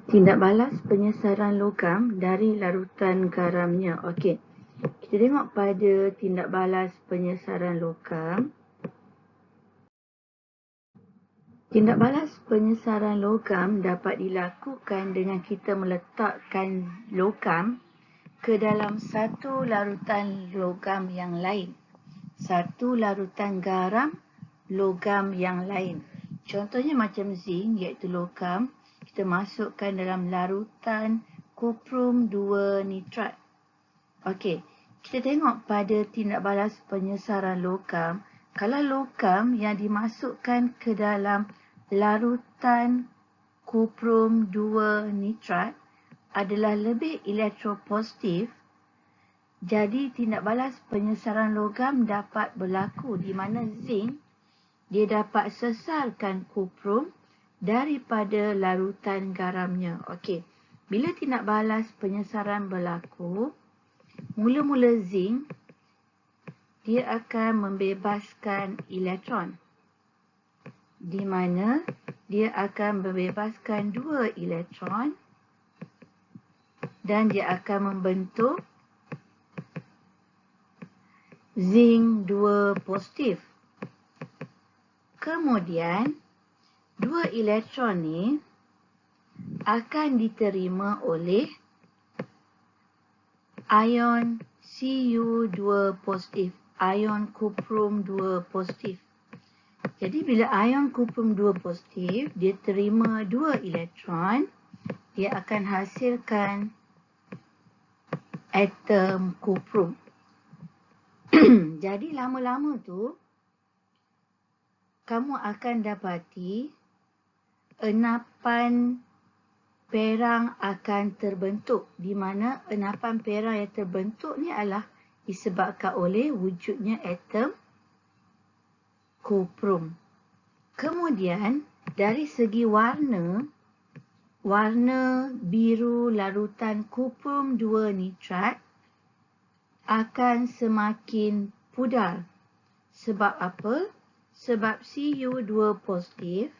Tindak balas penyesaran logam dari larutan garamnya. Okey. Kita tengok pada tindak balas penyesaran logam. Tindak balas penyesaran logam dapat dilakukan dengan kita meletakkan logam ke dalam satu larutan logam yang lain. Satu larutan garam logam yang lain. Contohnya macam zinc iaitu logam, kita masukkan dalam larutan kuprum 2 nitrat. Okey, kita tengok pada tindak balas penyesaran logam. Kalau logam yang dimasukkan ke dalam larutan kuprum 2 nitrat adalah lebih elektropositif, jadi tindak balas penyesaran logam dapat berlaku di mana zinc dia dapat sesarkan kuprum daripada larutan garamnya. Okey, bila tindak balas penyesaran berlaku, mula-mula zinc dia akan membebaskan elektron, di mana dia akan membebaskan 2 elektron dan dia akan membentuk zinc 2 positif. Kemudian 2 elektron ni akan diterima oleh ion Cu2 positif, ion kuprum 2 positif. Jadi bila ion kuprum 2 positif, dia terima 2 elektron, dia akan hasilkan atom kuprum. Jadi lama-lama tu, kamu akan dapati enapan perang akan terbentuk, di mana enapan perang yang terbentuk ni adalah disebabkan oleh wujudnya atom kuprum. Kemudian dari segi warna, warna biru larutan kuprum 2 nitrat akan semakin pudar. Sebab apa? Sebab Cu2 positif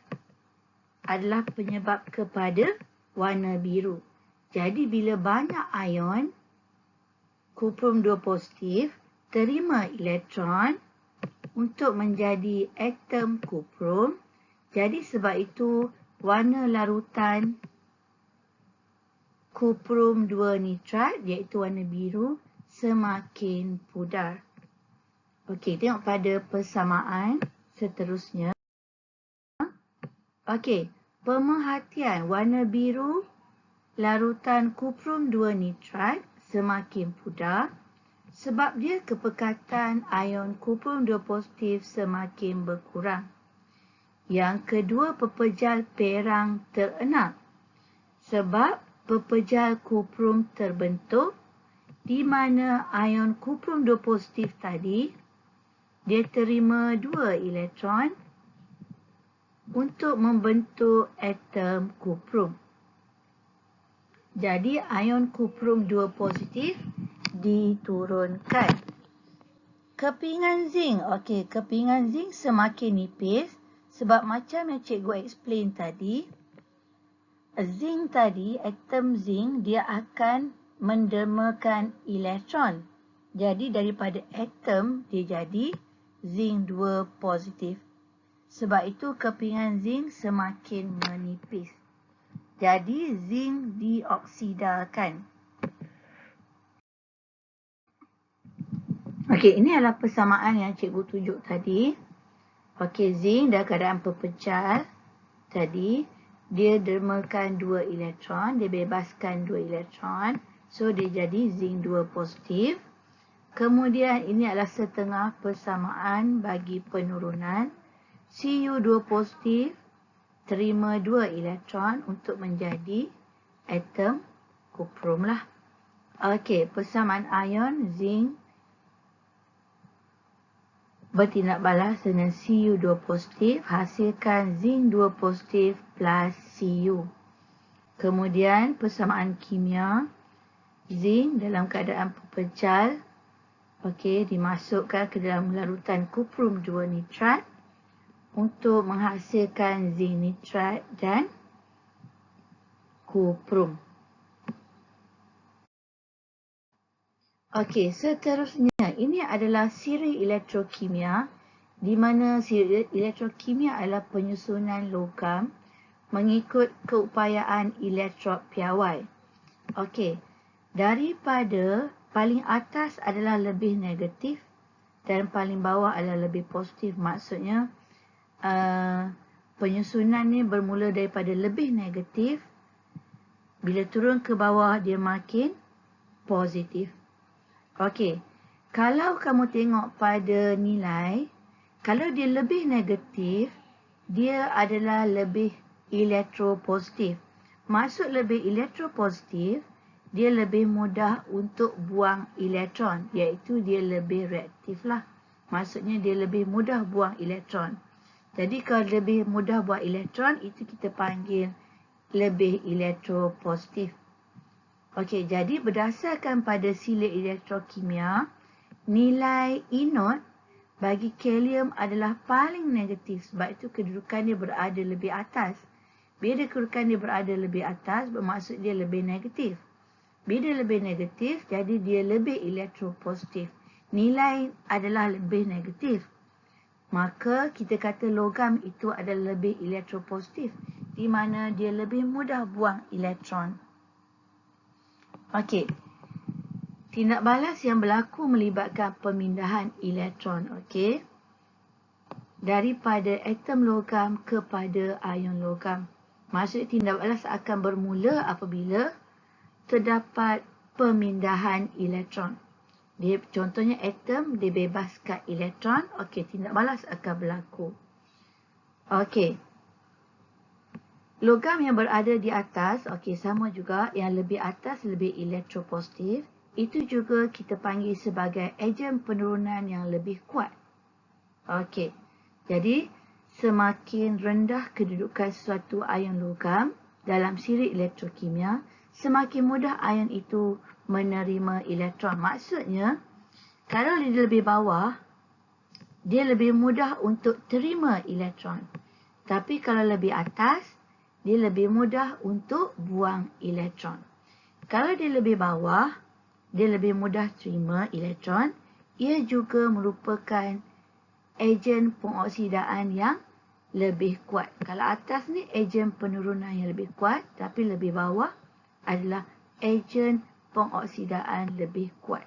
adalah penyebab kepada warna biru. Jadi bila banyak ion kuprum 2 positif terima elektron untuk menjadi atom kuprum, jadi sebab itu warna larutan kuprum 2 nitrat iaitu warna biru semakin pudar. Okey, tengok pada persamaan seterusnya. Okey, pemerhatian warna biru larutan kuprum 2 nitrat semakin pudar sebab dia kepekatan ion kuprum 2 positif semakin berkurang. Yang kedua, pepejal perang terenak sebab pepejal kuprum terbentuk di mana ion kuprum 2 positif tadi dia terima 2 elektron untuk membentuk atom kuprum. Jadi ion kuprum 2 positif diturunkan. Kepingan zinc. Okey, kepingan zinc semakin nipis sebab macam yang cikgu explain tadi, zinc tadi, atom zinc dia akan mendermakan elektron. Jadi daripada atom dia jadi zinc 2 positif. Sebab itu kepingan zinc semakin menipis. Jadi zinc dioksidakan. Okey, ini adalah persamaan yang cikgu tunjuk tadi. Okey, zinc dalam keadaan pepejal tadi, dia dermakan 2 elektron, dia bebaskan 2 elektron. So, dia jadi zinc 2 positif. Kemudian, ini adalah setengah persamaan bagi penurunan. Cu2 positif terima 2 elektron untuk menjadi atom kuprum lah. Okey, persamaan ion zinc bertindak balas dengan Cu2 positif, hasilkan zinc 2 positif plus Cu. Kemudian persamaan kimia, zinc dalam keadaan pepejal, okey, dimasukkan ke dalam larutan kuprum 2 nitrat untuk menghasilkan zinc nitrat dan kuprum. Okey, seterusnya ini adalah siri elektrokimia, di mana siri elektrokimia adalah penyusunan logam mengikut keupayaan elektrod piawai. Okey, daripada paling atas adalah lebih negatif dan paling bawah adalah lebih positif. Maksudnya penyusunan ni bermula daripada lebih negatif, bila turun ke bawah dia makin positif. Okey, kalau kamu tengok pada nilai, kalau dia lebih negatif, dia adalah lebih elektropositif. Maksud lebih elektropositif, dia lebih mudah untuk buang elektron, iaitu dia lebih reaktif lah. Maksudnya dia lebih mudah buang elektron. Jadi kalau lebih mudah buang elektron, itu kita panggil lebih elektropositif. Okey, jadi berdasarkan pada sila elektrokimia, nilai E0 bagi kalium adalah paling negatif. Sebab itu kedudukan dia berada lebih atas. Bila kedudukan dia berada lebih atas, bermaksud dia lebih negatif. Bila dia lebih negatif, jadi dia lebih elektropositif. Nilai adalah lebih negatif. Maka kita kata logam itu adalah lebih elektropositif, di mana dia lebih mudah buang elektron. Okey, tindak balas yang berlaku melibatkan pemindahan elektron. Okey, daripada atom logam kepada ion logam. Maksud tindak balas akan bermula apabila terdapat pemindahan elektron. Dia, contohnya atom dibebaskan elektron, okey, tindak balas akan berlaku. Okey, logam yang berada di atas, okey, sama juga, yang lebih atas lebih elektropositif. Itu juga kita panggil sebagai ejen penurunan yang lebih kuat. Okey, jadi semakin rendah kedudukan suatu ion logam dalam siri elektrokimia, semakin mudah ion itu menerima elektron. Maksudnya, kalau dia lebih bawah, dia lebih mudah untuk terima elektron. Tapi kalau lebih atas, dia lebih mudah untuk buang elektron. Kalau dia lebih bawah, dia lebih mudah terima elektron. Ia juga merupakan ejen pengoksidaan yang lebih kuat. Kalau atas ni ejen penurunan yang lebih kuat, tapi lebih bawah adalah ejen pengoksidaan lebih kuat.